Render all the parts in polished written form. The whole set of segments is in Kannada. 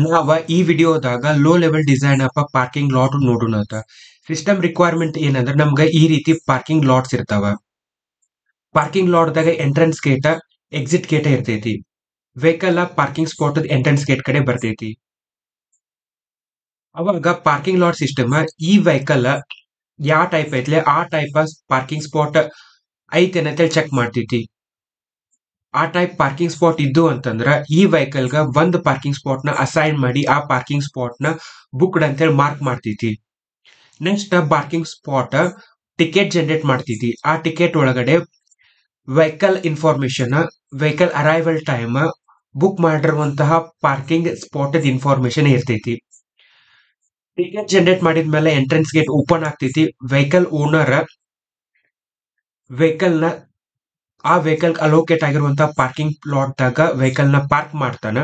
ನಾವ ಈ ವಿಡಿಯೋದಾಗ ಲೋ ಲೆವೆಲ್ ಡಿಸೈನ್ ಅಪ್ಪ ಪಾರ್ಕಿಂಗ್ ಲಾಟ್ ನೋಡೋಣ ಅಂತ. ಸಿಸ್ಟಮ್ ರಿಕ್ವೈರ್ಮೆಂಟ್ ಏನಂದ್ರೆ ನಮ್ಗೆ ಈ ರೀತಿ ಪಾರ್ಕಿಂಗ್ ಲಾಟ್ಸ್ ಇರ್ತಾವ. ಪಾರ್ಕಿಂಗ್ ಲಾಟ್ದಾಗ ಎಂಟ್ರೆನ್ಸ್ ಗೇಟ ಎಕ್ಸಿಟ್ ಗೇಟ ಇರ್ತೈತಿ. Vehicle parking spot entrance gate ಕಡೆ ಬರ್ತೈತಿ. ಅವಾಗ ಪಾರ್ಕಿಂಗ್ ಲಾಟ್ ಸಿಸ್ಟಮ್ ಈ ವೆಹಿಕಲ್ ಯಾವ ಟೈಪ್ ಐತ್ಲೆ ಆ ಟೈಪ್ ಪಾರ್ಕಿಂಗ್ ಸ್ಪಾಟ್ ಐತೇನಂತೇಳಿ ಚೆಕ್ ಮಾಡ್ತೈತಿ. ಆ ಟೈಪ್ ಪಾರ್ಕಿಂಗ್ ಸ್ಪಾಟ್ ಇದ್ದು ಅಂತಂದ್ರ ಈ ವೆಹಿಕಲ್ಗ ಒಂದು ಪಾರ್ಕಿಂಗ್ ಸ್ಪಾಟ್ ನ ಅಸೈನ್ ಮಾಡಿ ಆ ಪಾರ್ಕಿಂಗ್ ಸ್ಪಾಟ್ ನ ಬುಕ್ಡ್ ಅಂತೇಳಿ ಮಾರ್ಕ್ ಮಾಡ್ತೈತಿ. Next parking spot ticket generate ಮಾಡ್ತೈತಿ. ಆ ಟಿಕೆಟ್ ಒಳಗಡೆ vehicle information, vehicle arrival time, book ಮಾಡಿರುವಂತಹ ಪಾರ್ಕಿಂಗ್ ಸ್ಪಾಟ್ ಇನ್ಫಾರ್ಮೇಶನ್ ಇರ್ತೈತಿ. ಟಿಕೆಟ್ ಜನರೇಟ್ ಮಾಡಿದ್ಮೇಲೆ ಎಂಟ್ರೆನ್ಸ್ ಗೇಟ್ ಓಪನ್ ಆಗ್ತೈತಿ. ವೆಹಿಕಲ್ ಓನರ್ ವೆಹಿಕಲ್ ನ ಆ ವೆಹಿಕಲ್ ಅಲೋಕೇಟ್ ಆಗಿರುವಂತಹ ಪಾರ್ಕಿಂಗ್ ಪ್ಲಾಟ್ ದಾಗ ವೆಹಿಕಲ್ ನ ಪಾರ್ಕ್ ಮಾಡ್ತಾನ.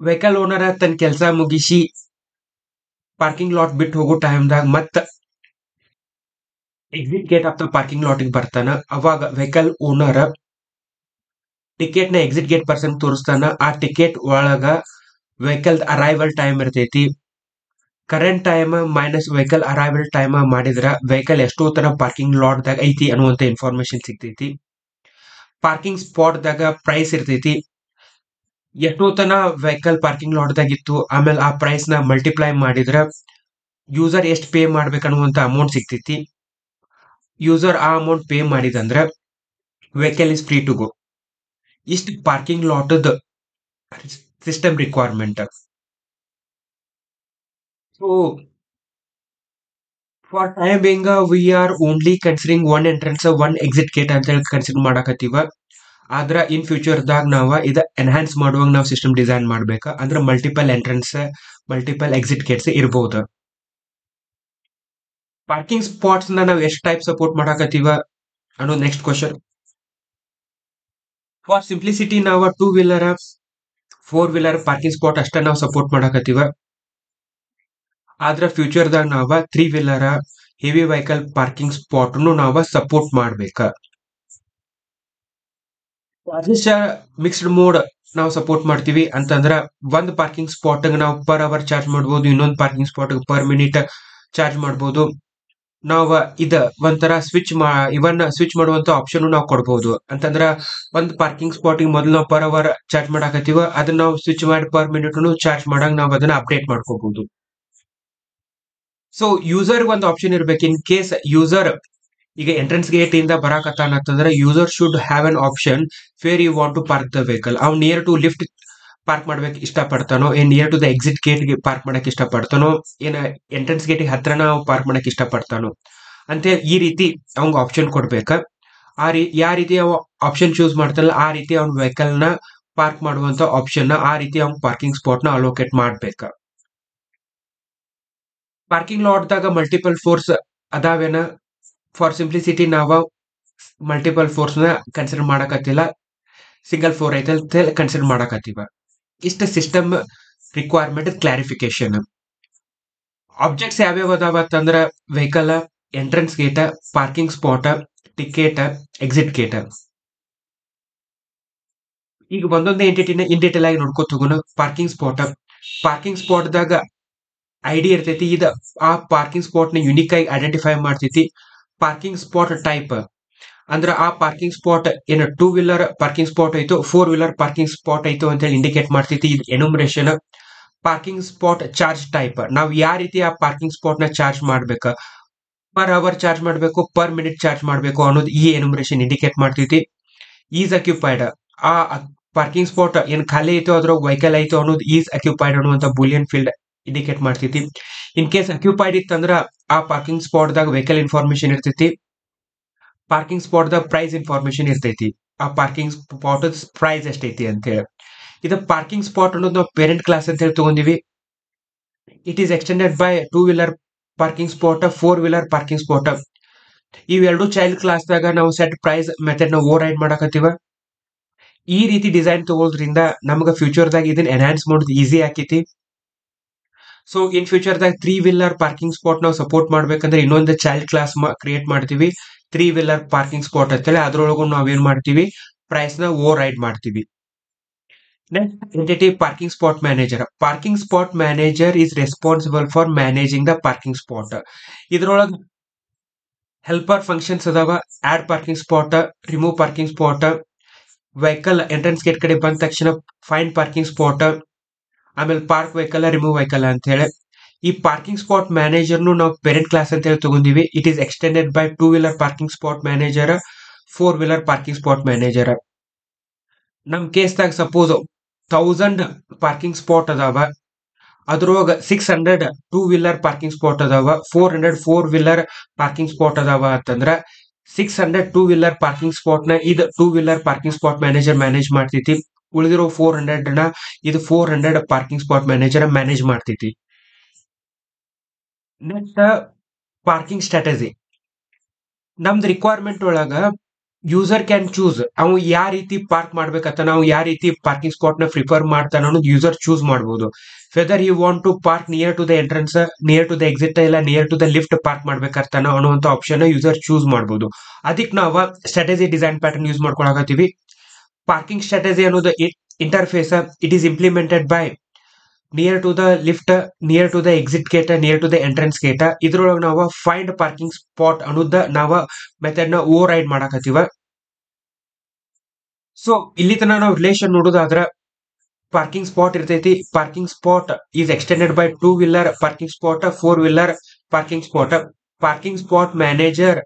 ವೆಹಿಕಲ್ ಓನರ್ ತನ್ನ ಕೆಲಸ ಮುಗಿಸಿ ಪಾರ್ಕಿಂಗ್ ಲಾಟ್ ಬಿಟ್ಟು ಹೋಗೋ ಟೈಮ್ದಾಗ ಮತ್ತ exit gate of the parking ಲಾಟಿಗೆ ಬರ್ತಾನ. ಅವಾಗ ವೆಹಿಕಲ್ ಓನರ್ ಟಿಕೆಟ್ ನ ಎಕ್ಸಿಟ್ ಗೇಟ್ ಪರ್ಸನ್ ತೋರಿಸ್ತಾನ. ಆ ಟಿಕೆಟ್ ಒಳಗ ವೆಹಿಕಲ್ ಅರೈವಲ್ ಟೈಮ್ ಇರ್ತೈತಿ. Current time minus vehicle arrival time ಮಾಡಿದ್ರ ವೆಹಿಕಲ್ ಎಷ್ಟೋ ತರ ಪಾರ್ಕಿಂಗ್ ಲಾಟ್ ದಾಗ ಐತಿ ಅನ್ನುವಂತ ಇನ್ಫಾರ್ಮೇಶನ್ ಸಿಗ್ತೈತಿ. ಪಾರ್ಕಿಂಗ್ ಸ್ಪಾಟ್ ದಾಗ ಪ್ರೈಸ್ ಇರ್ತೈತಿ. ಎಷ್ಟೋ ತನ ವೆಹಿಕಲ್ ಪಾರ್ಕಿಂಗ್ ಲಾಟ್ ದಾಗ ಇತ್ತು, ಆಮೇಲೆ ಆ ಪ್ರೈಸ್ ನ ಮಲ್ಟಿಪ್ಲೈ ಮಾಡಿದ್ರ ಯೂಸರ್ ಎಷ್ಟು ಪೇ ಮಾಡ್ಬೇಕನ್ನುವಂತ ಅಮೌಂಟ್ ಸಿಗ್ತೈತಿ. ಯೂಸರ್ ಆ ಅಮೌಂಟ್ ಪೇ ಮಾಡಿದಂದ್ರ vehicle is free to go. ಇಷ್ಟು parking lot system requirement. So for time being we are only considering one entrance one exit gate ಅಂತ ಹೇಳಿ ಕನ್ಸಿಡರ್ ಮಾಡಕತ್ತೀವ. ಆದ್ರ ಇನ್ ಫ್ಯೂಚರ್ ದಾಗ ನಾವ ಇದ ಎನ್ಹಾನ್ಸ್ ಮಾಡುವಾಗ ನಾವು ಸಿಸ್ಟಮ್ ಡಿಸೈನ್ ಮಾಡ್ಬೇಕ. ಅಂದ್ರೆ multiple entrance, multiple exit Gates ಇರಬಹುದು. ಪಾರ್ಕಿಂಗ್ ಸ್ಪಾಟ್ಸ್ ನ ನಾವು ಎಷ್ಟು ಟೈಪ್ ಸಪೋರ್ಟ್ ಮಾಡಕತ್ತೀವ ಅನ್ನೋದು ನೆಕ್ಸ್ಟ್ ಕ್ವಶನ್. ಫಾರ್ ಸಿಂಪ್ಲಿಸಿಟಿ ನಾವು 2 ವೀಲರ್ 4 ವೀಲರ್ ಪಾರ್ಕಿಂಗ್ ಸ್ಪಾಟ್ ಅಷ್ಟ ನಾವು ಸಪೋರ್ಟ್ ಮಾಡಕತ್ತೀವ. ಆದ್ರ ಫ್ಯೂಚರ್ ದಾಗ ನಾವ 3 wheeler heavy vehicle parking spot ನಾವ ಸಪೋರ್ಟ್ ಮಾಡ್ಬೇಕ. ಮಿಕ್ಸ್ಡ್ ಮೋಡ್ ನಾವು ಸಪೋರ್ಟ್ ಮಾಡ್ತೀವಿ ಅಂತಂದ್ರ ಒಂದ್ ಪಾರ್ಕಿಂಗ್ ಸ್ಪಾಟ್ ನಾವು ಪರ್ ಅವರ್ ಚಾರ್ಜ್ ಮಾಡಬಹುದು, ಇನ್ನೊಂದು parking spot per minute charge ಮಾಡಬಹುದು. ನಾವ್ ಇದ ಒಂಥರ ಇವನ್ ಸ್ವಿಚ್ ಮಾಡುವಂತ ಆಪ್ಷನ್ ನಾವು ಕೊಡಬಹುದು. ಅಂತಂದ್ರ ಒಂದ್ ಪಾರ್ಕಿಂಗ್ ಸ್ಪಾಟ್ ಮೊದಲು ನಾವು ಪರ್ ಅವರ್ ಚಾರ್ಜ್ ಮಾಡಾಕತ್ತೀವ, ಅದನ್ನ ನಾವು ಸ್ವಿಚ್ ಮಾಡಿ ಪರ್ ಮಿನಿಟ್ ಚಾರ್ಜ್ ಮಾಡಂಗ್ ನಾವು ಅದನ್ನ ಅಪ್ಡೇಟ್ ಮಾಡ್ಕೋಬಹುದು. ಸೊ ಯೂಸರ್ ಒಂದು ಆಪ್ಷನ್ ಇರ್ಬೇಕು. ಇನ್ ಕೇಸ್ ಯೂಸರ್ ಈಗ ಎಂಟ್ರೆನ್ಸ್ ಗೇಟ್ ಇಂದ ಬರಾಕತ್ತಾನ ಅಂತಂದ್ರೆ user should have an option for you want to park the vehicle. ಅವ್ನು ನಿಯರ್ ಟು ಲಿಫ್ಟ್ ಪಾರ್ಕ್ ಮಾಡ್ಬೇಕು ಇಷ್ಟಪಡ್ತಾನೋ, ಏನ್ near to the exit gate ಗೆ ಪಾರ್ಕ್ ಮಾಡಕ್ ಇಷ್ಟಪಡ್ತಾನೋ, ಏನ್ ಎಂಟ್ರೆನ್ಸ್ ಗೇಟ್ ಹತ್ರನ ಪಾರ್ಕ್ ಮಾಡಕ್ ಇಷ್ಟಪಡ್ತಾನೋ ಅಂತ ಈ ರೀತಿ ಅವಂಗ ಆಪ್ಷನ್ ಕೊಡ್ಬೇಕ. ಯಾವ ರೀತಿ ಅವ ಆಪ್ಷನ್ ಚೂಸ್ ಮಾಡ್ತಾನಲ್ಲ ಆ ರೀತಿ ಅವ್ನ ವೆಹಿಕಲ್ ನ ಪಾರ್ಕ್ ಮಾಡುವಂತ ಆಪ್ಷನ್ ಆ ರೀತಿ ಅವ್ನ ಪಾರ್ಕಿಂಗ್ ಸ್ಪಾಟ್ ನ ಅಲೋಕೇಟ್ ಮಾಡ್ಬೇಕ. ಪಾರ್ಕಿಂಗ್ ಲಾಟ್ ದಾಗ ಮಲ್ಟಿಪಲ್ ಫೋರ್ಸ್ ಅದಾವೇನ? ಫಾರ್ ಸಿಂಪ್ಲಿಸಿಟಿ ನಾವ ಮಲ್ಟಿಪಲ್ ಫೋರ್ಸ್ ನ ಕನ್ಸಿಡರ್ ಮಾಡಕತ್ತಿಲ್ಲ, ಸಿಂಗಲ್ ಫೋರ್ ಐತೆ ಕನ್ಸಿಡರ್ ಮಾಡಕತ್ತೀವ. ಇಷ್ಟ ಸಿಸ್ಟಮ್ ರಿಕ್ವೈರ್ಮೆಂಟ್ ಕ್ಲಾರಿಫಿಕೇಶನ್. ಆಬ್ಜೆಕ್ಟ್ಸ್ ಯಾವ್ಯಾವ ಅದಾವ ಅಂತಂದ್ರ vehicle, entrance gate, parking spot, ticket, exit gate. ಈಗ ಒಂದೊಂದೇ ಎಂಟಿಟಿನ ಇನ್ ಡೀಟೇಲ್ ಆಗಿ ನೋಡ್ಕೊತ ಹೋಗೋಣ. ಪಾರ್ಕಿಂಗ್ ಸ್ಪಾಟ್ ದಾಗ ಐಡಿ ಇರ್ತೈತಿ. ಇದ ಆ ಪಾರ್ಕಿಂಗ್ ಸ್ಪಾಟ್ ನ ಯುನಿಕ್ ಆಗಿ ಐಡೆಂಟಿಫೈ ಮಾಡ್ತೈತಿ. ಪಾರ್ಕಿಂಗ್ ಸ್ಪಾಟ್ ಟೈಪ್ ಅಂದ್ರ ಆ ಪಾರ್ಕಿಂಗ್ ಸ್ಪಾಟ್ ಏನ 2 ವೀಲರ್ ಪಾರ್ಕಿಂಗ್ ಸ್ಪಾಟ್ ಐತೋ 4 ವೀಲರ್ ಪಾರ್ಕಿಂಗ್ ಸ್ಪಾಟ್ ಐತೋ ಅಂತ ಹೇಳಿ ಇಂಡಿಕೇಟ್ ಮಾಡ್ತೈತಿ. ಇದು enumeration. Parking spot charge type, ನಾವು ಯಾವ ರೀತಿ ಆ ಪಾರ್ಕಿಂಗ್ ಸ್ಪಾಟ್ ನ ಚಾರ್ಜ್ ಮಾಡ್ಬೇಕ, ಪರ್ ಅವರ್ ಚಾರ್ಜ್ ಮಾಡ್ಬೇಕು, ಪರ್ ಮಿನಿಟ್ ಚಾರ್ಜ್ ಮಾಡ್ಬೇಕು ಅನ್ನೋದು ಈ ಎನುಮರೇಷನ್ ಇಂಡಿಕೇಟ್ ಮಾಡ್ತೈತಿ. ಈಸ್ ಅಕ್ಯುಪೈಡ್, ಆ ಪಾರ್ಕಿಂಗ್ ಸ್ಪಾಟ್ ಏನ್ ಖಾಲಿ ಐತೋ ಅದ್ರ ವೆಹಿಕಲ್ ಐತೋ ಅನ್ನೋದು ಈಸ್ ಅಕ್ಯುಪೈಡ್ ಅನ್ನುವಂತ ಬೂಲಿಯನ್ ಫೀಲ್ಡ್ ಇಂಡಿಕೇಟ್ ಮಾಡ್ತೈತಿ. ಇನ್ ಕೇಸ್ ಅಕ್ಯುಪೈಡ್ ಇತ್ತಂದ್ರ ಆ ಪಾರ್ಕಿಂಗ್ ಸ್ಪಾಟ್ ದಾಗ ವೆಹಿಕಲ್ ಇನ್ಫಾರ್ಮೇಶನ್ ಇರ್ತೈತಿ. ಪಾರ್ಕಿಂಗ್ ಸ್ಪಾಟ್ ದ ಪ್ರೈಸ್ ಇನ್ಫಾರ್ಮೇಶನ್ ಇರ್ತೈತಿ. ಆ ಪಾರ್ಕಿಂಗ್ ಸ್ಪಾಟ್ ಪ್ರೈಸ್ ಎಷ್ಟೈತಿ ಅಂತ ಹೇಳಿ. ಇದು ಪಾರ್ಕಿಂಗ್ ಸ್ಪಾಟ್ ಅನ್ನೋದು ನಾವು ಪೇರೆಂಟ್ ಕ್ಲಾಸ್ ಅಂತ ಹೇಳಿ ತಗೊಂಡಿವಿ. It is extended by 2 wheeler parking spot, 4 wheeler parking spot. ಇವೆರಡು ಚೈಲ್ಡ್ ಕ್ಲಾಸ್ ದಾಗ ನಾವು ಸೆಟ್ ಪ್ರೈಸ್ ಮೆಥಡ್ ನ ಓವರ್ ರೈಡ್ ಮಾಡಕತ್ತೀವ. ಈ ರೀತಿ ಡಿಸೈನ್ ತಗೊಳ್ಳೋದ್ರಿಂದ ನಮ್ಗ ಫ್ಯೂಚರ್ ದಾಗ ಇದನ್ನ ಎನ್ಹಾನ್ಸ್ ಮಾಡೋದು ಈಸಿ ಆಕೈತಿ. ಸೊ ಇನ್ ಫ್ಯೂಚರ್ ದಾಗ 3 ವೀಲರ್ ಪಾರ್ಕಿಂಗ್ ಸ್ಪಾಟ್ ನಾವು ಸಪೋರ್ಟ್ ಮಾಡ್ಬೇಕಂದ್ರೆ ಇನ್ನೊಂದು ಚೈಲ್ಡ್ ಕ್ಲಾಸ್ ಕ್ರಿಯೇಟ್ ಮಾಡ್ತೀವಿ, 3 ವೀಲರ್ ಪಾರ್ಕಿಂಗ್ ಸ್ಪಾಟ್ ಅಂತೇಳಿ. ಅದ್ರೊಳಗೂ ನಾವ್ ಏನ್ ಮಾಡ್ತೀವಿ, ಪ್ರೈಸ್ ನ ಓವರ್ ರೈಡ್ ಮಾಡ್ತೀವಿ. Next entity, parking spot manager. Parking spot manager is responsible for managing the parking spot. ಇದ್ರೊಳಗ ಹೆಲ್ಪರ್ ಫಂಕ್ಷನ್ಸ್ ಅದಾವ. Add parking spot, remove parking spot, vehicle entrance gate ಕಡೆ ಬಂದ ತಕ್ಷಣ ಫೈಂಡ್ ಪಾರ್ಕಿಂಗ್ ಸ್ಪಾಟ್, ಆಮೇಲೆ ಪಾರ್ಕ್ ವೆಹಿಕಲ್, ರಿಮೂವ್ ವೆಹಿಕಲ್ ಅಂತ ಹೇಳಿ. ಈ ಪಾರ್ಕಿಂಗ್ ಸ್ಪಾಟ್ ಮ್ಯಾನೇಜರ್ನು ನಾವು ಪೇರೆಂಟ್ ಕ್ಲಾಸ್ ಅಂತ ಹೇಳಿ ತಗೊಂಡಿವಿ. It is extended by 2 wheeler parking spot manager, 4 wheeler parking spot manager. ನಮ್ ಕೇಸ್ದಾಗ ಸಪೋಸ್ 1000 ಪಾರ್ಕಿಂಗ್ ಸ್ಪಾಟ್ ಅದಾವ, ಅದ್ರೊಳಗ 600 2 ವೀಲರ್ ಪಾರ್ಕಿಂಗ್ ಸ್ಪಾಟ್ ಅದಾವ, 400 4 ವೀಲರ್ ಪಾರ್ಕಿಂಗ್ ಸ್ಪಾಟ್ ಅದಾವ ಅಂತಂದ್ರ 600 2 ವೀಲರ್ ಪಾರ್ಕಿಂಗ್ ಸ್ಪಾಟ್ ನ ಇದು 2 wheeler parking spot manager manage ಮಾಡ್ತೈತಿ. ಉಳಿದಿರೋ 400 ನ ಇದು 400 ಪಾರ್ಕಿಂಗ್ ಸ್ಪಾಟ್ ಮ್ಯಾನೇಜರ್ ಮ್ಯಾನೇಜ್ ಮಾಡ್ತೈತಿ. Next parking strategy. ನಮ್ದು ರಿಕ್ವೈರ್ಮೆಂಟ್ ಒಳಗ ಯೂಸರ್ ಕ್ಯಾನ್ ಚೂಸ್ ಅವ್ ಯಾವ ರೀತಿ ಪಾರ್ಕ್ ಮಾಡ್ಬೇಕಂತ, ನಾವು ಯಾವ ರೀತಿ ಪಾರ್ಕಿಂಗ್ ಸ್ಪಾಟ್ ನ ಪ್ರಿಫರ್ ಮಾಡ್ತಾನ ಅನ್ನೋದು ಯೂಸರ್ ಚೂಸ್ ಮಾಡಬಹುದು. Whether you want to park near to the entrance, near to the exit, ಇಲ್ಲ near to the lift park ಮಾಡ್ಬೇಕಂತಾನ ಅನ್ನುವಂತ ಆಪ್ಷನ್ ಯೂಸರ್ ಚೂಸ್ ಮಾಡಬಹುದು. ಅದಕ್ಕೆ ನಾವು ಸ್ಟ್ರಾಟಜಿ ಡಿಸೈನ್ ಪ್ಯಾಟರ್ನ್ ಯೂಸ್ ಮಾಡ್ಕೊಳಕತ್ತೀವಿ. ಪಾರ್ಕಿಂಗ್ ಸ್ಟ್ರಾಟಜಿ ಅನ್ನೋದು interface, it is implemented by near to the lift, near to the exit gate, near to the entrance gate. ಇದ್ರೊಳಗೆ ನಾವು ಫೈಂಡ್ ಪಾರ್ಕಿಂಗ್ ಸ್ಪಾಟ್ ಅನ್ನೋದ ನಾವು ಮೆಥಡ್ ನ ಓವರ್ ರೈಡ್ ಮಾಡಕತ್ತೀವ. ಸೊ ಇಲ್ಲಿ ತನ ನಾವು ರಿಲೇಷನ್ ನೋಡೋದಾದ್ರ ಪಾರ್ಕಿಂಗ್ ಸ್ಪಾಟ್ ಇರ್ತೈತಿ. Parking spot is extended by 2 wheeler parking spot, 4 wheeler parking spot. Parking spot manager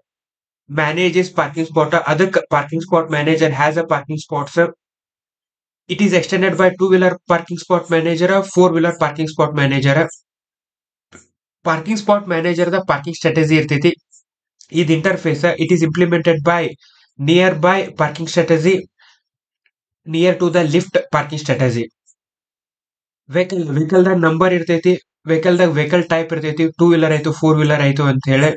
manages parking spot. ಅದಕ್ಕೆ parking spot manager has a parking spots. It is extended by 2 wheeler parking spot manager, 4 wheeler parking spot manager. Parking spot manager ದ ಪಾರ್ಕಿಂಗ್ ಸ್ಟ್ರಾಟಜಿ ಇರ್ತೈತಿ. ಇದು interface, it is implemented by near by parking strategy, near to the lift parking strategy. Vehicle ದಾಗ ನಂಬರ್ ಇರ್ತೈತಿ, ವೆಹಿಕಲ್ ದಾಗ ವೆಹಿಕಲ್ ಟೈಪ್ ಇರ್ತೈತಿ, 2 ವೀಲರ್ ಆಯ್ತು 4 ವೀಲರ್ ಆಯ್ತು ಅಂತ ಹೇಳಿ.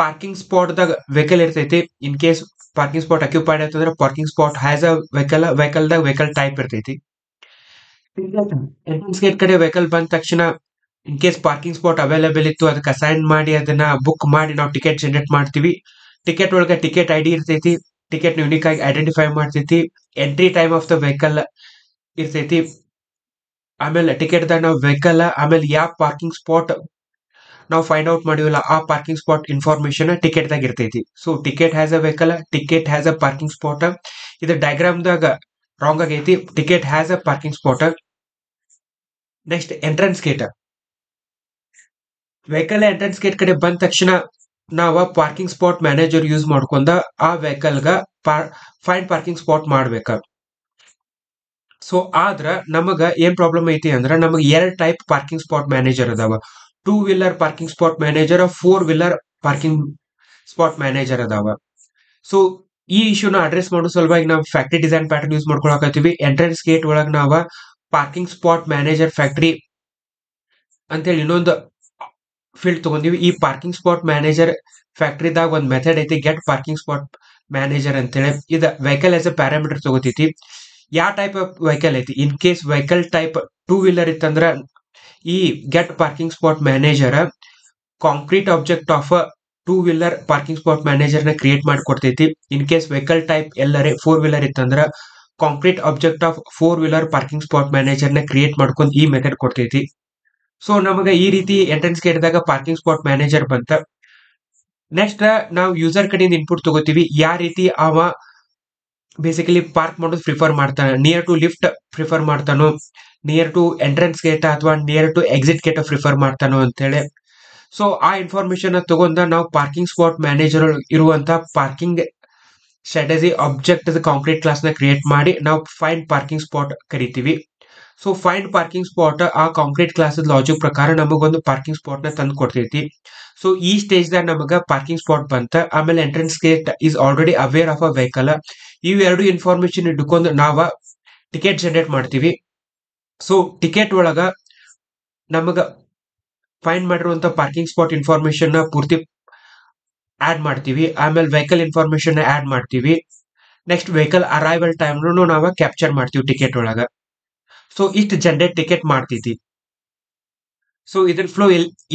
ಪಾರ್ಕಿಂಗ್ ಸ್ಪಾಟ್ ದಾಗ ವೆಹಿಕಲ್ ಇರ್ತೈತಿ. In case parking spot occupied ಆಯ್ತಂದ್ರೆ parking spot has a vehicle, vehicle ದಾಗ ವೆಹಿಕಲ್ ಟೈಪ್ ಇರ್ತೈತಿ. ಎಂಟ್ರೆನ್ಸ್ ಗೇಟ್ ಕಡೆ ವೆಹಿಕಲ್ ಬಂದ ತಕ್ಷಣ in case parking spot available ಇತ್ತು, ಅದಕ್ಕೆ ಅಸೈನ್ ಮಾಡಿ ಅದನ್ನ ಬುಕ್ ಮಾಡಿ ನಾವು ಟಿಕೆಟ್ ಜನರೇಟ್ ಮಾಡ್ತೀವಿ. ಟಿಕೆಟ್ ಒಳಗೆ ಟಿಕೆಟ್ ಐಡಿ ಇರ್ತೈತಿ. ಟಿಕೆಟ್ ಯುನಿಕ್ ಆಗಿ ಐಡೆಂಟಿಫೈ ಮಾಡ್ತೈತಿ. Entry time of the vehicle ಇರ್ತೈತಿ. ಆಮೇಲೆ ಟಿಕೆಟ್ ದಾಗ ನಾವು ವೆಹಿಕಲ್, ಆಮೇಲೆ ಯಾವ ಪಾರ್ಕಿಂಗ್ ಸ್ಪಾಟ್ ನಾವು ಫೈಂಡ್ ಔಟ್ ಮಾಡಿವಲ್ಲ ಆ ಪಾರ್ಕಿಂಗ್ ಸ್ಪಾಟ್ ಇನ್ಫಾರ್ಮೇಶನ್ ಟಿಕೆಟ್ ದಾಗ ಇರ್ತೈತಿ. So ticket has a vehicle, ticket has a parking spot. ಇದು ಡಯಾಗ್ರಾಮ್ ದಾಗ ರಾಂಗ್ ಆಗೈತಿ. Ticket has a parking spot. Next entrance gate. Vehicle entrance gate ಕಡೆ ಬಂದ ತಕ್ಷಣ ನಾವು ಪಾರ್ಕಿಂಗ್ ಸ್ಪಾಟ್ ಮ್ಯಾನೇಜರ್ ಯೂಸ್ ಮಾಡ್ಕೊಂಡ ಆ ವೆಹಿಕಲ್ ಗ ಫೈಂಡ್ ಪಾರ್ಕಿಂಗ್ ಸ್ಪಾಟ್ ಮಾಡ್ಬೇಕ. ಸೊ ಆದ್ರ ನಮಗ ಏನ್ ಪ್ರಾಬ್ಲಮ್ ಐತಿ ಅಂದ್ರ ನಮಗ 2 ಟೈಪ್ ಪಾರ್ಕಿಂಗ್ ಸ್ಪಾಟ್ ಮ್ಯಾನೇಜರ್ ಅದಾವ. 2 wheeler parking spot manager, 4 wheeler parking spot manager ಅದಾವ. ಸೊ ಈ ಇಶ್ಯೂನ ಅಡ್ರೆಸ್ ಮಾಡೋ ಸಲುವಾಗಿ ನಾವು ಫ್ಯಾಕ್ಟರಿ ಡಿಸೈನ್ ಪ್ಯಾಟರ್ನ್ ಯೂಸ್ ಮಾಡ್ಕೊಳಕತ್ತೀವಿ. ಎಂಟ್ರೆನ್ಸ್ ಗೇಟ್ ಒಳಗ ನಾವು ಪಾರ್ಕಿಂಗ್ ಸ್ಪಾಟ್ ಮ್ಯಾನೇಜರ್ ಫ್ಯಾಕ್ಟರಿ ಅಂತೇಳಿ ಇನ್ನೊಂದು ಫೀಲ್ಡ್ ತಗೊಂಡಿವಿ. ಈ ಪಾರ್ಕಿಂಗ್ ಸ್ಪಾಟ್ ಮ್ಯಾನೇಜರ್ ಫ್ಯಾಕ್ಟರಿದಾಗ ಒಂದು ಮೆಥಡ್ ಐತಿ, ಗೆಟ್ ಪಾರ್ಕಿಂಗ್ ಸ್ಪಾಟ್ ಮ್ಯಾನೇಜರ್ ಅಂತೇಳಿ. ಇದು ವೆಹಿಕಲ್ ಆಸ್ ಎ ಪ್ಯಾರಾಮೀಟರ್ ತಗೋತೈತಿ. ಯಾವ ಟೈಪ್ ಆಫ್ ವೆಹಿಕಲ್ ಐತಿ, in case vehicle type 2 wheeler ಇತ್ತಂದ್ರ ಈ get parking spot manager concrete object of 2 wheeler parking spot manager ನ ಕ್ರಿಯೇಟ್ ಮಾಡಿಕೊಡ್ತೈತಿ. ಇನ್ ಕೇಸ್ ವೆಹಿಕಲ್ ಟೈಪ್ ಎಲ್ಲರೇ 4 ವೀಲರ್ ಇತ್ತಂದ್ರ concrete object of 4 wheeler parking spot manager ನ ಕ್ರಿಯೇಟ್ ಮಾಡ್ಕೊಂಡು ಈ ಮೆಥಡ್ ಕೊಡ್ತೈತಿ. ಸೊ ನಮಗ ಈ ರೀತಿ ಎಂಟ್ರೆನ್ಸ್ ಗೇಟ್ದಾಗ ಪಾರ್ಕಿಂಗ್ ಸ್ಪಾಟ್ ಮ್ಯಾನೇಜರ್ ಬಂತ. ನೆಕ್ಸ್ಟ್ ನಾವು ಯೂಸರ್ ಕಡೆಯಿಂದ ಇನ್ಪುಟ್ ತಗೋತೀವಿ. ಯಾವ ರೀತಿ ಅವ ಬೇಸಿಕಲಿ ಪಾರ್ಕ್ ಮಾಡೋದು ಪ್ರಿಫರ್ ಮಾಡ್ತಾನೆ, ನಿಯರ್ ಟು ಲಿಫ್ಟ್ ಪ್ರಿಫರ್ ಮಾಡ್ತಾನೋ, ನಿಯರ್ ಟು ಎಂಟ್ರೆನ್ಸ್ ಗೇಟ್ ಅಥವಾ near to exit gate prefer ಮಾಡ್ತಾನೋ ಅಂತೇಳಿ. ಸೊ ಆ ಇನ್ಫಾರ್ಮೇಶನ್ ತಗೊಂಡ ನಾವು ಪಾರ್ಕಿಂಗ್ ಸ್ಪಾಟ್ ಮ್ಯಾನೇಜರ್ ಇರುವಂತ parking strategy object concrete class ನ ಕ್ರಿಯೇಟ್ ಮಾಡಿ ನಾವು ಫೈಂಡ್ ಪಾರ್ಕಿಂಗ್ ಸ್ಪಾಟ್ ಕರಿತೀವಿ. ಸೊ ಫೈಂಡ್ ಪಾರ್ಕಿಂಗ್ ಸ್ಪಾಟ್ ಆ ಕಾಂಕ್ರೀಟ್ ಕ್ಲಾಸ್ ಲಾಜಿಕ್ ಪ್ರಕಾರ ನಮಗೊಂದು ಪಾರ್ಕಿಂಗ್ ಸ್ಪಾಟ್ ನ ತಂದು ಕೊಡ್ತೈತಿ. ಸೊ ಈ ಸ್ಟೇಜ್ ದಾಗ ನಮಗ ಪಾರ್ಕಿಂಗ್ ಸ್ಪಾಟ್ ಬಂತ. ಆಮೇಲೆ entrance gate is already aware of a vehicle. ಇವೆರಡು ಇನ್ಫಾರ್ಮೇಶನ್ ಇಟ್ಕೊಂಡು ನಾವ ಟಿಕೆಟ್ ಜನರೇಟ್ ಮಾಡ್ತೀವಿ. ಸೊ ಟಿಕೆಟ್ ಒಳಗ ನಮಗ ಫೈಂಡ್ ಮಾಡಿರುವಂತ ಪಾರ್ಕಿಂಗ್ ಸ್ಪಾಟ್ ಇನ್ಫಾರ್ಮೇಶನ್ ನ ಪೂರ್ತಿ ಆಡ್ ಮಾಡ್ತೀವಿ. ಆಮೇಲೆ ವೆಹಿಕಲ್ ಇನ್ಫಾರ್ಮೇಶನ್ ಆಡ್ ಮಾಡ್ತೀವಿ. ನೆಕ್ಸ್ಟ್ ವೆಹಿಕಲ್ ಅರೈವಲ್ ಟೈಮ್ ನಾವು ಕ್ಯಾಪ್ಚರ್ ಮಾಡ್ತೀವಿ ಟಿಕೆಟ್ ಒಳಗ. ಸೊ ಇಷ್ಟು ಜನರೇಟ್ ಟಿಕೆಟ್ ಮಾಡ್ತೈತಿ. ಸೊ ಇದ್ರ ಫ್ಲೋ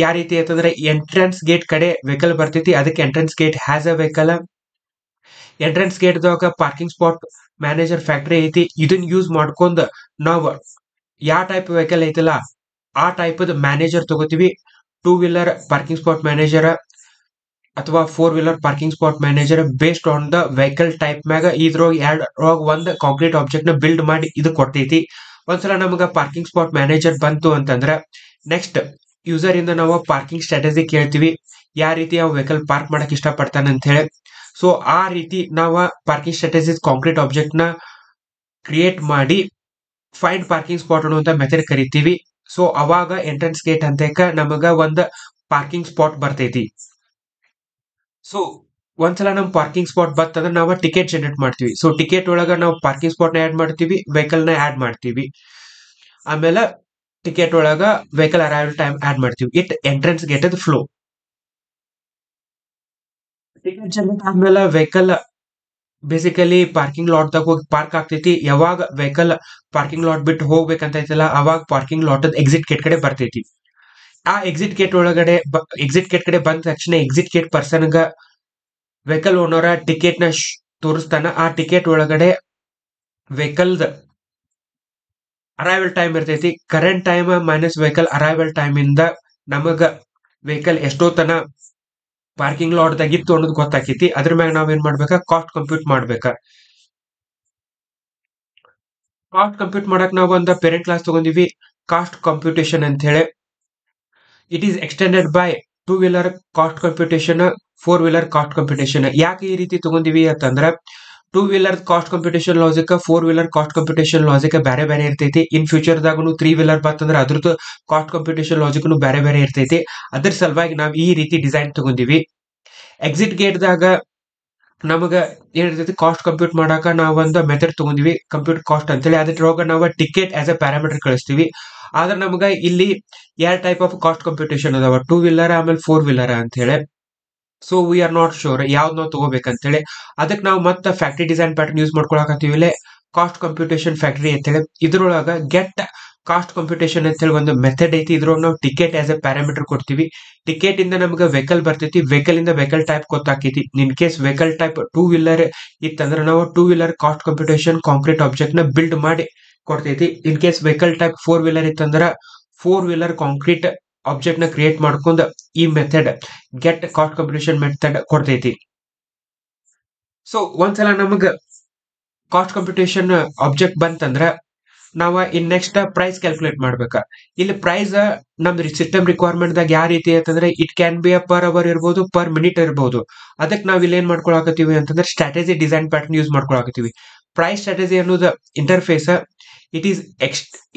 ಯಾವ ರೀತಿ ಅಂತಂದ್ರೆ ಎಂಟ್ರೆನ್ಸ್ ಗೇಟ್ ಕಡೆ ವೆಹಿಕಲ್ ಬರ್ತೈತಿ, ಅದಕ್ಕೆ entrance gate has a vehicle. Entrance ಗೇಟ್ದಾಗ ಪಾರ್ಕಿಂಗ್ ಸ್ಪಾಟ್ ಮ್ಯಾನೇಜರ್ ಫ್ಯಾಕ್ಟರಿ ಐತಿ. ಇದನ್ನ ಯೂಸ್ ಮಾಡ್ಕೊಂಡ್ ನಾವ್ ಯಾವ ಟೈಪ್ ವೆಹಿಕಲ್ ಐತಲ್ಲ ಆ ಟೈಪ್ ಮ್ಯಾನೇಜರ್ ತಗೋತೀವಿ. 2 ವೀಲರ್ ಪಾರ್ಕಿಂಗ್ ಸ್ಪಾಟ್ ಮ್ಯಾನೇಜರ್ ಅಥವಾ 4 wheeler parking spot manager based on the vehicle type ಮ್ಯಾಗ ಇದ್ರೊಳಗ ಒಂದ್ ಕಾಂಕ್ರೀಟ್ ಆಬ್ಜೆಕ್ಟ್ ನ ಬಿಲ್ಡ್ ಮಾಡಿ ಇದು ಕೊಡ್ತೈತಿ. ಒಂದ್ಸಲ ನಮಗ ಪಾರ್ಕಿಂಗ್ ಸ್ಪಾಟ್ ಮ್ಯಾನೇಜರ್ ಬಂತು ಅಂತಂದ್ರ ನೆಕ್ಸ್ಟ್ ಯೂಸರ್ ಇಂದ ನಾವು ಪಾರ್ಕಿಂಗ್ ಸ್ಟ್ರಾಟಜಿ ಕೇಳ್ತೀವಿ. ಯಾವ ರೀತಿ ಅವ್ ವೆಹಿಕಲ್ ಪಾರ್ಕ್ ಮಾಡಕ್ ಇಷ್ಟ ಪಡ್ತಾನ ಅಂತ ಹೇಳಿ. ಸೊ ಆ ರೀತಿ ನಾವ ಪಾರ್ಕಿಂಗ್ ಸ್ಟ್ರಾಟಜಿ ಕಾಂಕ್ರೀಟ್ ಆಬ್ಜೆಕ್ಟ್ ನ ಕ್ರಿಯೇಟ್ ಮಾಡಿ ಫೈಂಡ್ ಪಾರ್ಕಿಂಗ್ ಸ್ಪಾಟ್ ಅನ್ನುವಂತ ಮೆಥಡ್ ಕರಿತೀವಿ. ಸೊ ಅವಾಗ ಎಂಟ್ರೆನ್ಸ್ ಗೇಟ್ ಅಂತ ನಮಗ ಒಂದ್ ಪಾರ್ಕಿಂಗ್ ಸ್ಪಾಟ್ ಬರ್ತೈತಿ. ಸೊ ಒಂದ್ಸಲ ನಮ್ ಪಾರ್ಕಿಂಗ್ ಸ್ಪಾಟ್ ಬರ್ತಂದ್ರೆ ನಾವು ಟಿಕೆಟ್ ಜನರೇಟ್ ಮಾಡ್ತೀವಿ. ಸೊ ಟಿಕೆಟ್ ಒಳಗ ನಾವು ಪಾರ್ಕಿಂಗ್ ಸ್ಪಾಟ್ ನ ಆಡ್ ಮಾಡ್ತೀವಿ, ವೆಹಿಕಲ್ ನ ಆಡ್ ಮಾಡ್ತೀವಿ. ಆಮೇಲೆ ಟಿಕೆಟ್ ಒಳಗ ವೆಹಿಕಲ್ ಅರೈವಲ್ ಟೈಮ್ ಆಡ್ ಮಾಡ್ತೀವಿ. ಇಟ್ ಎಂಟ್ರೆನ್ಸ್ ಗೇಟ್ ಅದ್ ಫ್ಲೋ. ಟಿಕೆಟ್ ಜನರೇಟ್ ಆದ್ಮೇಲೆ ವೆಹಿಕಲ್ ಬೇಸಿಕಲಿ ಪಾರ್ಕಿಂಗ್ ಲಾಟ್ ದಾಗ ಹೋಗಿ ಪಾರ್ಕ್ ಆಗ್ತೈತಿ. ಯಾವಾಗ ವೆಹಿಕಲ್ ಪಾರ್ಕಿಂಗ್ ಲಾಟ್ ಬಿಟ್ಟು ಹೋಗ್ಬೇಕಂತ ಐತಲ್ಲ ಅವಾಗ ಪಾರ್ಕಿಂಗ್ ಲಾಟ್ ಎಕ್ಸಿಟ್ ಗೇಟ್ ಕಡೆ ಬರ್ತೈತಿ. ಆ ಎಕ್ಸಿಟ್ ಗೇಟ್ ಒಳಗಡೆ ಎಕ್ಸಿಟ್ ಗೇಟ್ ಕಡೆ ಬಂದ ತಕ್ಷಣ ಎಕ್ಸಿಟ್ ಗೇಟ್ ಪರ್ಸನ್ ಗ ವೆಹಿಕಲ್ ಓನರ್ ಟಿಕೆಟ್ ನ ತೋರಿಸ್ತಾನ. ಆ ಟಿಕೆಟ್ ಒಳಗಡೆ ವೆಹಿಕಲ್ ಅರೈವಲ್ ಟೈಮ್ ಇರ್ತೈತಿ. Current time minus vehicle arrival time ಇಂದ ನಮಗ ವೆಹಿಕಲ್ ಎಷ್ಟೋ ತನ ಪಾರ್ಕಿಂಗ್ ಲಾಟ್ ದಾಗ ಇತ್ತು ಅನ್ನೋದು ಗೊತ್ತಾಕೈತಿ. ಅದ್ರ ಮ್ಯಾಗ ನಾವ್ ಏನ್ ಮಾಡ್ಬೇಕ, ಕಾಸ್ಟ್ ಕಂಪ್ಯೂಟ್ ಮಾಡ್ಬೇಕ. ಕಾಸ್ಟ್ ಕಂಪ್ಯೂಟ್ ಮಾಡಕ್ ನಾವು ಒಂದು ಪೇರೆಂಟ್ ಕ್ಲಾಸ್ ತಗೊಂಡಿವಿ, ಕಾಸ್ಟ್ ಕಂಪ್ಯೂಟೇಷನ್ ಅಂತ ಹೇಳಿ. It is extended by 2 wheeler cost computation, 4 wheeler cost computation. ಯಾಕೆ ಈ ರೀತಿ ತಗೊಂಡಿವಿ ಅಂತಂದ್ರ 2 wheeler cost computation logic 4 wheeler cost computation logic ಬೇರೆ ಬೇರೆ ಇರ್ತೈತಿ. ಇನ್ ಫ್ಯೂಚರ್ ದಾಗೂ 3 ವೀಲರ್ ಬಂತಂದ್ರ ಅದ್ರದ್ದು ಕಾಸ್ಟ್ ಕಂಪ್ಯೂಟೇಷನ್ ಲಾಜಿಕ್ ಬೇರೆ ಬೇರೆ ಇರ್ತೈತಿ. ಅದ್ರ ಸಲುವಾಗಿ ನಾವ್ ಈ ರೀತಿ ಡಿಸೈನ್ ತಗೊಂಡಿವಿ. ಎಕ್ಸಿಟ್ ಗೇಟ್ ದಾಗ ನಮಗ ಏನಿರ್ತೈತಿ, ಕಾಸ್ಟ್ ಕಂಪ್ಯೂಟ್ ಮಾಡಾಕ ನಾವ್ ಒಂದು ಮೆಥಡ್ ತಗೊಂಡಿವಿ, ಕಂಪ್ಯೂಟ್ ಕಾಸ್ಟ್ ಅಂತೇಳಿ. ಅದ್ರೊಳಗ ನಾವು ಟಿಕೆಟ್ ಆಸ್ ಎ ಪ್ಯಾರಾಮೀಟರ್ ಕಳಿಸ್ತೀವಿ. ಆದ್ರೆ ನಮಗ ಇಲ್ಲಿ ಎರಡು ಟೈಪ್ ಆಫ್ ಕಾಸ್ಟ್ ಕಂಪ್ಯೂಟೇಷನ್ ಅದಾವ, 2 ವೀಲರ್ ಆಮೇಲೆ 4 ವೀಲರ್ ಅಂತ ಹೇಳಿ. So we are not sure ಯಾವ್ದು ನಾವು ತಗೋಬೇಕಂತ ಹೇಳಿ. ಅದಕ್ಕೆ ನಾವು ಮತ್ತೆ ಫ್ಯಾಕ್ಟರಿ ಡಿಸೈನ್ ಪ್ಯಾಟರ್ನ್ ಯೂಸ್ ಮಾಡ್ಕೊಳಕತ್ತೀವಿ. ಇಲ್ಲೇ ಕಾಸ್ಟ್ ಕಂಪ್ಯೂಟೇಷನ್ ಫ್ಯಾಕ್ಟರಿ ಅಂತ ಹೇಳಿ. ಇದ್ರೊಳಗ ಗೆಟ್ ಕಾಸ್ಟ್ ಕಂಪ್ಯೂಟೇಷನ್ ಅಂತ ಹೇಳಿ ಒಂದು ಮೆಥಡ್ ಐತಿ. ಇದ್ರೊಳಗ ನಾವು ಟಿಕೆಟ್ ಆಸ್ ಎ ಪ್ಯಾರಾಮೀಟರ್ ಕೊಡ್ತೀವಿ. ಟಿಕೆಟ್ ಇಂದ ನಮ್ಗೆ ವೆಹಿಕಲ್ ಬರ್ತೈತಿ, ವೆಹಿಕಲ್ ಇಂದ ವೆಹಿಕಲ್ ಟೈಪ್ ಗೊತ್ತಾಕೈತಿ. In case vehicle type 2 wheeler ಇತ್ತಂದ್ರೆ ನಾವು 2 wheeler cost computation concrete object ನ ಬಿಲ್ಡ್ ಮಾಡಿ ಕೊಡ್ತೈತಿ. In case vehicle type 4 wheeler ಇತ್ತಂದ್ರ 4 ವೀಲರ್ ಕಾಂಕ್ರೀಟ್ ಆಬ್ಜೆಕ್ಟ್ ನ ಕ್ರಿಯೇಟ್ ಮಾಡ್ಕೊಂಡ್ ಈ method get cost computation method ಕೊಡ್ತೈತಿ. ಸೊ ಒಂದ್ಸಲ ನಮಗ ಕಾಸ್ಟ್ ಕಂಪ್ಯೂಟೇಷನ್ ಆಬ್ಜೆಕ್ಟ್ ಬಂತಂದ್ರ ನಾವ ಇನ್ ನೆಕ್ಸ್ಟ್ ಪ್ರೈಸ್ ಕ್ಯಾಲ್ಕುಲೇಟ್ ಮಾಡ್ಬೇಕ. ಇಲ್ಲಿ ಪ್ರೈಸ್ ನಮ್ದು ಸಿಸ್ಟಮ್ ರಿಕ್ವೈರ್ಮೆಂಟ್ ದಾಗ ಯಾವ ರೀತಿ ಅಂತಂದ್ರೆ it can be a per hour ಇರ್ಬೋದು, ಪರ್ ಮಿನಿಟ್ ಇರ್ಬೋದು. ಅದಕ್ಕೆ ನಾವ್ ಇಲ್ಲಿ ಏನ್ ಮಾಡ್ಕೊಳಕತ್ತೀವಿ ಅಂತಂದ್ರೆ ಸ್ಟ್ರಾಟಜಿ ಡಿಸೈನ್ ಪ್ಯಾಟರ್ನ್ ಯೂಸ್ ಮಾಡ್ಕೊಳಕತ್ತೀವಿ. ಪ್ರೈಸ್ ಸ್ಟ್ರಾಟಜಿ ಅನ್ನೋದು interface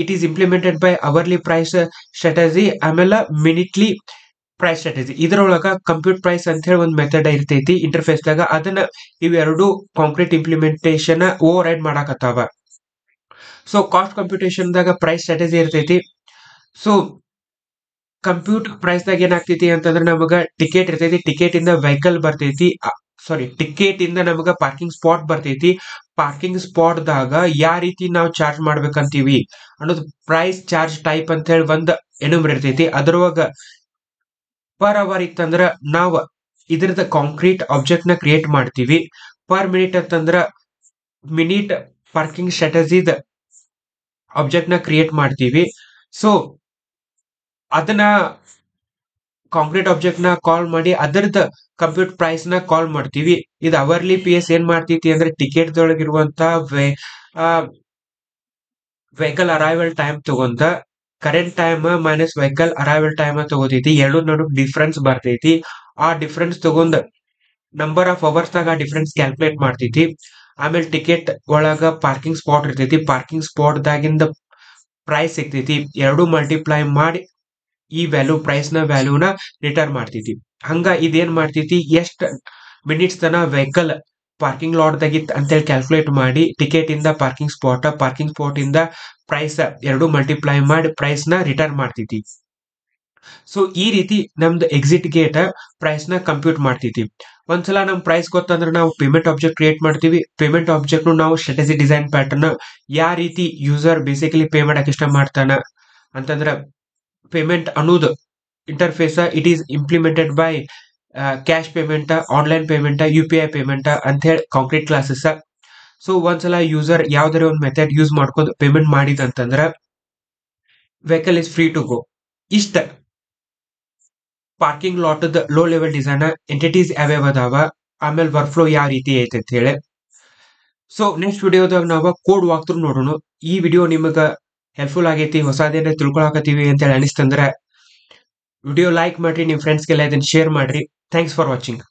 it is implemented by hourly price strategy ಆಮೇಲೆ ಮಿನಿಟ್ಲಿ ಪ್ರೈಸ್ ಸ್ಟ್ರಾಟಜಿ. ಇದರೊಳಗ ಕಂಪ್ಯೂಟ್ ಪ್ರೈಸ್ ಅಂತ ಹೇಳಿ ಒಂದು ಮೆಥಡ್ ಇರ್ತೈತಿ ಇಂಟರ್ಫೇಸ್ ದಾಗ. ಅದನ್ನ ಇವೆರಡು ಕಾಂಕ್ರೀಟ್ ಇಂಪ್ಲಿಮೆಂಟೇಷನ್ ಓವರ್ ರೈಡ್ ಮಾಡಾಕತ್ತಾವ. ಸೊ ಕಾಸ್ಟ್ ಕಂಪ್ಯೂಟೇಷನ್ ದಾಗ ಪ್ರೈಸ್ ಸ್ಟ್ರಾಟಜಿ ಇರ್ತೈತಿ. ಸೊ ಕಂಪ್ಯೂಟ್ ಪ್ರೈಸ್ ದಾಗ ಏನಾಗ್ತೈತಿ ಅಂತಂದ್ರೆ ನಮಗ ಟಿಕೆಟ್ ಇರ್ತೈತಿ, ಟಿಕೆಟ್ ಇಂದ ವೆಹಿಕಲ್ ಬರ್ತೈತಿ, ಟಿಕೆಟ್ ಇಂದ ನಮಗ ಪಾರ್ಕಿಂಗ್ ಸ್ಪಾಟ್ ಬರ್ತೈತಿ. ಪಾರ್ಕಿಂಗ್ ಸ್ಪಾಟ್ ದಾಗ ಯಾವ ರೀತಿ ನಾವು ಚಾರ್ಜ್ ಮಾಡ್ಬೇಕಂತೀವಿ ಅನ್ನೋದು ಪ್ರೈಸ್ ಚಾರ್ಜ್ ಟೈಪ್ ಅಂತ ಹೇಳಿ ಒಂದ್ ಎನುಮರ್ ಇರ್ತೈತಿ. ಅದ್ರೊಳಗ ಪರ್ ಅವರ್ ಇತ್ತಂದ್ರ ನಾವು ಇದ್ರದ ಕಾಂಕ್ರೀಟ್ ಆಬ್ಜೆಕ್ಟ್ ನ ಕ್ರಿಯೇಟ್ ಮಾಡ್ತೀವಿ. ಪರ್ ಮಿನಿಟ್ ಅಂತಂದ್ರ ಮಿನಿಟ್ ಪಾರ್ಕಿಂಗ್ ಸ್ಟ್ರಾಟಜಿದ ಆಬ್ಜೆಕ್ಟ್ ನ ಕ್ರಿಯೇಟ್ ಮಾಡ್ತೀವಿ. ಸೊ ಅದನ್ನ ಕಾಂಕ್ರೀಟ್ ಆಬ್ಜೆಕ್ಟ್ ನ ಕಾಲ್ ಮಾಡಿ ಅದರದ ಕಂಪ್ಯೂಟ್ ಪ್ರೈಸ್ ನ ಕಾಲ್ ಮಾಡ್ತೀವಿ. ಇದು ಅವರ್ಲಿ PS ಏನ್ ಮಾಡ್ತೈತಿ ಅಂದ್ರೆ ಟಿಕೆಟ್ ದೊಳಗಿರುವಂತ ವೆಹಿಕಲ್ ಅರೈವಲ್ ಟೈಮ್ ತಗೊಂತ current time minus vehicle arrival time ತಗೋತೈತಿ. ಎರಡು ನಡು ಡಿಫ್ರೆನ್ಸ್ ಬರ್ತೈತಿ. ಆ ಡಿಫ್ರೆನ್ಸ್ ತಗೊಂಡ್ ನಂಬರ್ ಆಫ್ ಅವರ್ಸ್ ದಾಗ ಡಿಫ್ರೆನ್ಸ್ ಕ್ಯಾಲ್ಕುಲೇಟ್ ಮಾಡ್ತೈತಿ. ಆಮೇಲೆ ಟಿಕೆಟ್ ಒಳಗ ಪಾರ್ಕಿಂಗ್ ಸ್ಪಾಟ್ ಇರ್ತೈತಿ, ಪಾರ್ಕಿಂಗ್ ಸ್ಪಾಟ್ ದಾಗಿಂದ ಪ್ರೈಸ್ ಸಿಗ್ತೈತಿ. ಎರಡು ಮಲ್ಟಿಪ್ಲೈ ಮಾಡಿ ಈ ವ್ಯಾಲ್ಯೂ ಪ್ರೈಸ್ ನ ವ್ಯಾಲ್ಯೂನ ರಿಟರ್ನ್ ಮಾಡ್ತೈತಿ. ಹಂಗ ಇದೇನ್ ಮಾಡ್ತೈತಿ, ಎಷ್ಟ್ ಮಿನಿಟ್ಸ್ ತನ ವೆಹಿಕಲ್ ಪಾರ್ಕಿಂಗ್ ಲಾಟ್ ದಾಗಿತ್ ಅಂತೇಳಿ ಕ್ಯಾಲ್ಕುಲೇಟ್ ಮಾಡಿ ಟಿಕೆಟ್ ಇಂದ ಪಾರ್ಕಿಂಗ್ ಸ್ಪಾಟ್ ಇಂದ ಪ್ರೈಸ್ ಎರಡು ಮಲ್ಟಿಪ್ಲೈ ಮಾಡಿ ಪ್ರೈಸ್ ನ ರಿಟರ್ನ್ ಮಾಡ್ತೈತಿ. ಸೊ ಈ ರೀತಿ ನಮ್ದು ಎಕ್ಸಿಟ್ ಗೇಟ್ ಪ್ರೈಸ್ ನ ಕಂಪ್ಯೂಟ್ ಮಾಡ್ತೈತಿ. ಒಂದ್ಸಲ ನಮ್ ಪ್ರೈಸ್ ಗೊತ್ತಂದ್ರೆ ನಾವು ಪೇಮೆಂಟ್ ಆಬ್ಜೆಕ್ಟ್ ಕ್ರಿಯೇಟ್ ಮಾಡ್ತೀವಿ. ಪೇಮೆಂಟ್ ಆಬ್ಜೆಕ್ಟ್ ನಾವು ಸ್ಟ್ರಾಟಜಿ ಡಿಸೈನ್ ಪ್ಯಾಟರ್ನ್ ಯಾವ ರೀತಿ ಯೂಸರ್ ಬೇಸಿಕಲಿ ಪೇ ಮಾಡಕ್ ಇಷ್ಟ ಮಾಡ್ತಾನ ಅಂತಂದ್ರ ಪೇಮೆಂಟ್ ಅನ್ನೋದು interface it is implemented by cash payment, online payment, UPI payment ಅಂತ ಹೇಳಿ ಕಾಂಕ್ರೀಟ್ ಕ್ಲಾಸಸ್. ಸೊ ಒಂದ್ಸಲ ಯೂಸರ್ ಯಾವ್ದಾರ ಒಂದು ಮೆಥಡ್ ಯೂಸ್ ಮಾಡ್ಕೊಂಡು ಪೇಮೆಂಟ್ ಮಾಡಿದಂತಂದ್ರ vehicle is free to go. ಇಷ್ಟ parking lot low level design entities ಯಾವ್ಯಾವ ಅದಾವ, ಆಮೇಲೆ ವರ್ಕ್ ಫ್ಲೋ ಯಾವ ರೀತಿ ಐತೆ ಅಂತ ಹೇಳಿ. ಸೊ ನೆಕ್ಸ್ಟ್ ವಿಡಿಯೋದಾಗ ನಾವು ಕೋಡ್ ವಾಕ್ ಥ್ರೂ ನೋಡೋಣ. ಈ ವಿಡಿಯೋ ನಿಮಗ ಹೆಲ್ಪ್ಫುಲ್ ಆಗೈತಿ, ಹೊಸದೇನ ತಿಳ್ಕೊಳಕತ್ತೀವಿ ಅಂತ ಹೇಳಿ ಅನಿಸ್ತಂದ್ರ ವಿಡಿಯೋ ಲೈಕ್ ಮಾಡ್ರಿ, ನಿಮ್ ಫ್ರೆಂಡ್ಸ್ಗೆಲ್ಲ ಇದನ್ನ ಶೇರ್ ಮಾಡ್ರಿ. Thanks for watching.